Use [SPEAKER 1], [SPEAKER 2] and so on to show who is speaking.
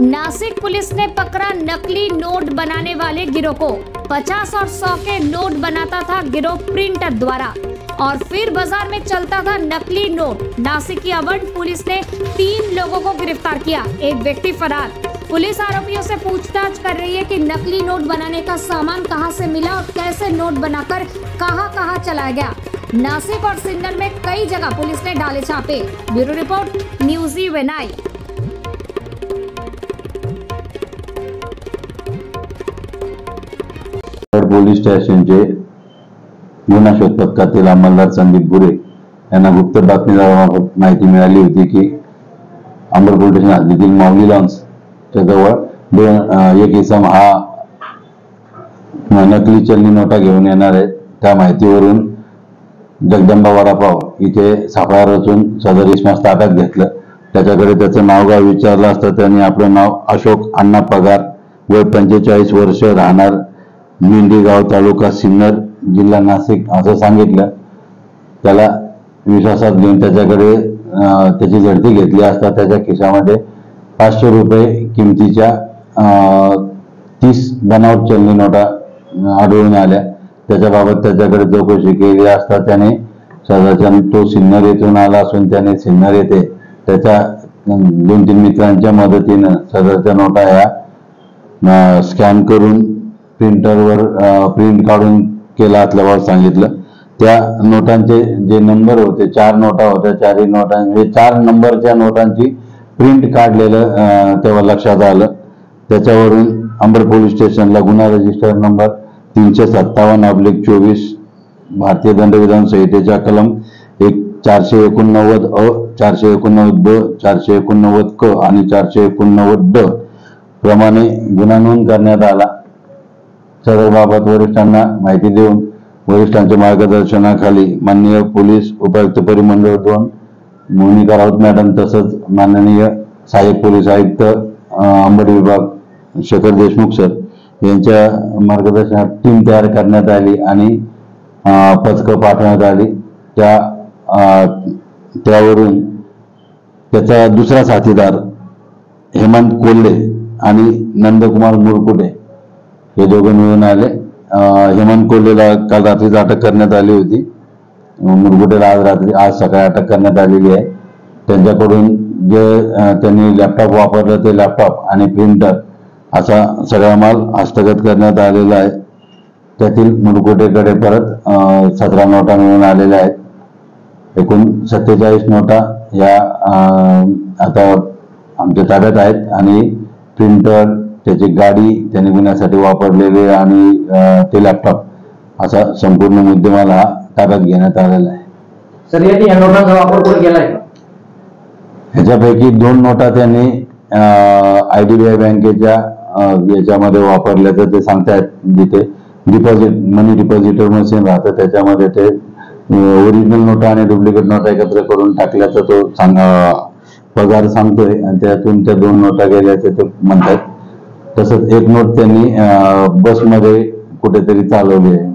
[SPEAKER 1] Nashik police ने पकड़ा नकली नोट बनाने वाले गिरोह को। 50 और 100 के नोट बनाता था गिरोह प्रिंटर द्वारा और फिर बाजार में चलता था नकली नोट। नासिक की अवंड पुलिस ने 3 लोगों को गिरफ्तार किया, एक व्यक्ति फरार। पुलिस आरोपियों से पूछताछ कर रही है कि नकली नोट बनाने का सामान कहां से मिला और कैसे नोट बनाकर कहां चलाया गया। नासिक और सिन्नर में कई जगह पुलिस ने डाले छापे। ब्यूरो रिपोर्ट, न्यूज वेनाई।
[SPEAKER 2] पोलीस स्टेशनचे गुन्हा शोध पथकातील अंमलदार संदीप गुरे यांना गुप्त बातमीदारामार्फत माहिती मिळाली होती की अंबर पोलीस स्टेशन हद्दीतील माऊली लॉन्सच्या जवळ एक इसम हा नकली चलनी नोटा घेऊन येणार आहे। त्या माहितीवरून जगदंबा वडापाव इथे सापळा रचून सदर इसमास ताब्यात घेतलं। त्याच्याकडे त्याचं नावगाव विचारलं असता त्यांनी आपलं नाव अशोक अण्णा पगार, वय 45 वर्ष, राहणार मेंढीगाव, तालुका सिन्नर, जिल्हा नाशिक असं सांगितलं। त्याला विश्वासात घेऊन त्याच्याकडे त्याची झडती घेतली असता त्याच्या खिशामध्ये 500 रुपये किमतीच्या 30 बनावट चलनी नोटा आढळून आल्या। त्याच्याबाबत त्याच्याकडे चौकशी केली असता त्याने सदरच्या तो सिन्नर येथून आला असून त्याने सिन्नर येथे त्याच्या 2-3 मित्रांच्या मदतीनं सदरच्या नोटा ह्या स्कॅन करून प्रिंटरवर प्रिंट काढून केला असल्यावर सांगितलं। त्या नोटांचे जे नंबर होते, 4 नोटा होत्या, 4 नोटांचे 4 नंबरच्या नोटांची प्रिंट काढलेलं तेव्हा लक्षात आलं। त्याच्यावरून अंबर पोलीस स्टेशनला गुन्हा रजिस्टर नंबर 357/24 भारतीय दंडविधान संहितेच्या कलम 489 अ, 489 ब, 489 क आणि 489 ड प्रमाणे गुन्हा नोंद करण्यात आला। सदरबाबत वरिष्ठांना माहिती देऊन वरिष्ठांच्या मार्गदर्शनाखाली माननीय पोलीस उपायुक्त परिमंडळ 2 मोनिका राऊत मॅडम तसंच माननीय सहाय्यक पोलीस आयुक्त अंबड विभाग शेखर देशमुख सर यांच्या मार्गदर्शनात टीम तयार करण्यात आली आणि पथकं पाठवण्यात आली। त्यावरून त्याचा दुसरा साथीदार हेमंत कोल्हे आणि नंदकुमार मुरकुटे हे दोघं मिळून आले। हेमंत कोल्हेला काल रात्रीच अटक करण्यात आली होती, मुरकुटेला आज सकाळी अटक करण्यात आलेली आहे। त्यांच्याकडून जे त्यांनी लॅपटॉप वापरलं ते लॅपटॉप आणि प्रिंटर असा सगळा माल हस्तगत करण्यात आलेला आहे। त्यातील मुरकुटेकडे परत 17 नोटा मिळून आलेल्या आहेत। एकूण 47 नोटा या आता आमच्या ताब्यात आहेत आणि प्रिंटर, त्याची गाडी त्यांनी गुन्ह्यासाठी वापरलेले आणि ते लॅपटॉप असा संपूर्ण मुद्देमाल हा ताब्यात घेण्यात आलेला आहे।
[SPEAKER 3] सर, या नोटांचा वापर कोण केलाय?
[SPEAKER 2] ह्याच्यापैकी 2 नोटा त्यांनी IDBI बँकेच्या याच्यामध्ये वापरल्याचं ते सांगतायत, जिथे मनी डिपॉझिटर मशीन राहतं त्याच्यामध्ये ते ओरिजिनल नोटा आणि डुप्लिकेट नोटा एकत्र करून टाकल्याचा तो पगार सांगतोय आणि त्यातून त्या 2 नोटा गेल्याचे ते म्हणतात। तसंच एक नोट त्यांनी बसमध्ये कुठेतरी चालवली आहे